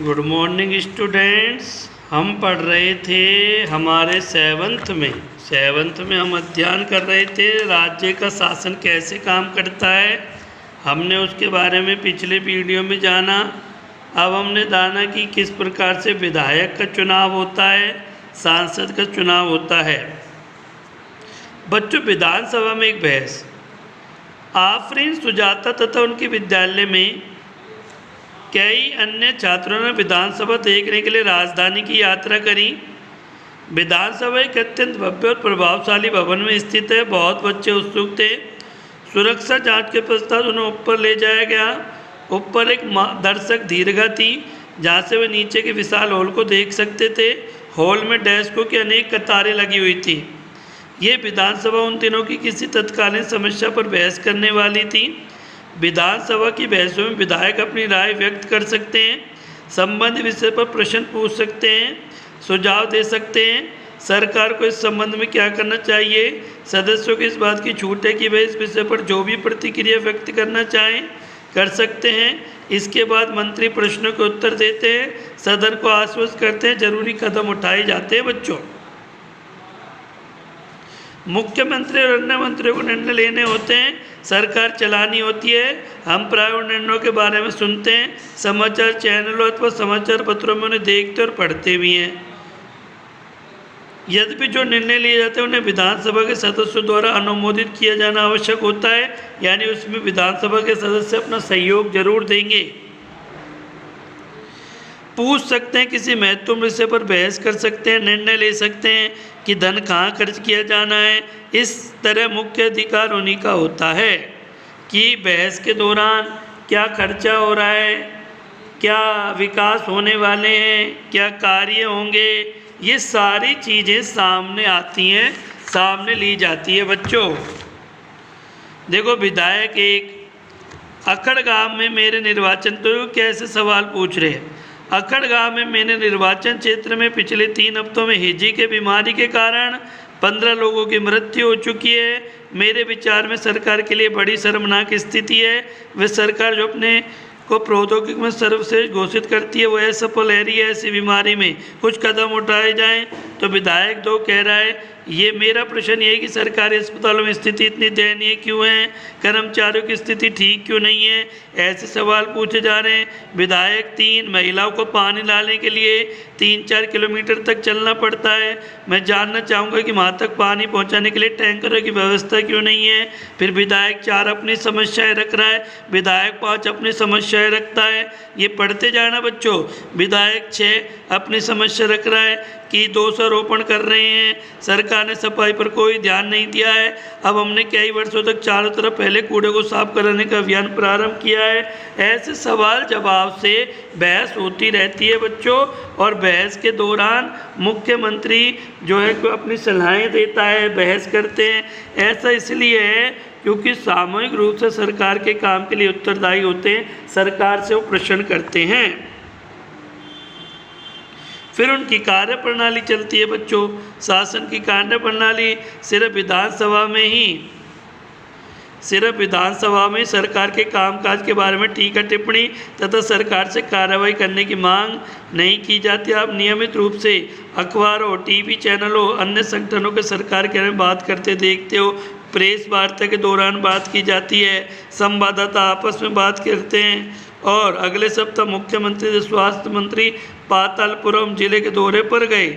Good morning students. हम पढ़ रहे थे हमारे सेवन्थ में हम अध्ययन कर रहे थे राज्य का शासन कैसे काम करता है। हमने उसके बारे में पिछले वीडियो में जाना। अब हमने जाना कि किस प्रकार से विधायक का चुनाव होता है, सांसद का चुनाव होता है। बच्चों, विधानसभा में एक बहस। आफरीन, सुजाता तथा उनके विद्यालय में कई अन्य छात्रों ने विधानसभा देखने के लिए राजधानी की यात्रा करी। विधानसभा एक अत्यंत भव्य और प्रभावशाली भवन में स्थित है। बहुत बच्चे उत्सुक थे। सुरक्षा जांच के पश्चात उन्हें ऊपर ले जाया गया। ऊपर एक दर्शक दीर्घा थी जहाँ से वे नीचे के विशाल हॉल को देख सकते थे। हॉल में डेस्कों की अनेक कतारें लगी हुई थी। ये विधानसभा उन दिनों की किसी तत्कालीन समस्या पर बहस करने वाली थी। विधानसभा की बहसों में विधायक अपनी राय व्यक्त कर सकते हैं, संबंधित विषय पर प्रश्न पूछ सकते हैं, सुझाव दे सकते हैं। सरकार को इस संबंध में क्या करना चाहिए। सदस्यों को इस बात की छूट है कि वे इस विषय पर जो भी प्रतिक्रिया व्यक्त करना चाहें कर सकते हैं। इसके बाद मंत्री प्रश्नों के उत्तर देते हैं, सदन को आश्वस्त करते हैं, जरूरी कदम उठाए जाते हैं। बच्चों, मुख्यमंत्री और अन्य मंत्रियों को निर्णय लेने होते हैं, सरकार चलानी होती है। हम प्राय उन निर्णयों के बारे में सुनते हैं, समाचार चैनलों अथवा समाचार पत्रों में उन्हें देखते और पढ़ते भी हैं। यद्यपि जो निर्णय लिए जाते हैं उन्हें विधानसभा के सदस्यों द्वारा अनुमोदित किया जाना आवश्यक होता है, यानी उसमें विधानसभा के सदस्य अपना सहयोग जरूर देंगे। पूछ सकते हैं, किसी महत्वपूर्ण विषय पर बहस कर सकते हैं, निर्णय ले सकते हैं कि धन कहाँ खर्च किया जाना है। इस तरह मुख्य अधिकार उन्हीं का होता है कि बहस के दौरान क्या खर्चा हो रहा है, क्या विकास होने वाले हैं, क्या कार्य होंगे, ये सारी चीज़ें सामने आती हैं, सामने ली जाती है। बच्चों देखो, विधायक एक अखड़ गांव में मेरे निर्वाचन, तो कैसे सवाल पूछ रहे हैं। अखड़ गांव में मेरे निर्वाचन क्षेत्र में पिछले 3 हफ्तों में हिजी के बीमारी के कारण 15 लोगों की मृत्यु हो चुकी है। मेरे विचार में सरकार के लिए बड़ी शर्मनाक स्थिति है। वह सरकार जो अपने को प्रौद्योगिकी में सर्वश्रेष्ठ घोषित करती है, वो असफल है रही है। ऐसी बीमारी में कुछ कदम उठाए जाएं। तो विधायक 2 कह रहा है, ये मेरा प्रश्न ये है कि सरकारी अस्पतालों में स्थिति इतनी दयनीय क्यों है, कर्मचारियों की स्थिति ठीक क्यों नहीं है। ऐसे सवाल पूछे जा रहे हैं। विधायक 3, महिलाओं को पानी लाने के लिए 3-4 किलोमीटर तक चलना पड़ता है। मैं जानना चाहूँगा कि वहाँ तक पानी पहुँचाने के लिए टैंकरों की व्यवस्था क्यों नहीं है। फिर विधायक 4 अपनी समस्याएं रख रहा है, विधायक 5 अपनी समस्याएं रखता है। ये पढ़ते जाना बच्चों। विधायक 6 अपनी समस्या रख रहा है कि दोषारोपण कर रहे हैं, सरकार ने सफाई पर कोई ध्यान नहीं दिया है। अब हमने कई वर्षों तक चारों तरफ पहले कूड़े को साफ कराने का अभियान प्रारंभ किया है। ऐसे सवाल जवाब से बहस होती रहती है बच्चों। और बहस के दौरान मुख्यमंत्री जो है को अपनी सलाहें देता है, बहस करते हैं। ऐसा इसलिए है क्योंकि सामूहिक रूप से सरकार के काम के लिए उत्तरदायी होते हैं, सरकार से वो प्रश्न करते हैं। फिर उनकी कार्यप्रणाली चलती है बच्चों। शासन की कार्यप्रणाली सिर्फ विधानसभा में सरकार के कामकाज के बारे में टीका टिप्पणी तथा सरकार से कार्रवाई करने की मांग नहीं की जाती। आप नियमित रूप से अखबारों, टीवी चैनलों, अन्य संगठनों के सरकार के बारे में बात करते देखते हो। प्रेस वार्ता के दौरान बात की जाती है, संवाददाता आपस में बात करते हैं। और अगले सप्ताह मुख्यमंत्री से स्वास्थ्य मंत्री पातालपुरम जिले के दौरे पर गए।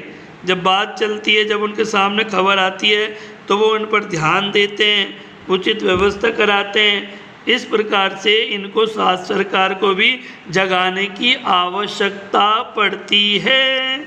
जब बात चलती है, जब उनके सामने खबर आती है, तो वो उन पर ध्यान देते हैं, उचित व्यवस्था कराते हैं। इस प्रकार से इनको सरकार को भी जगाने की आवश्यकता पड़ती है।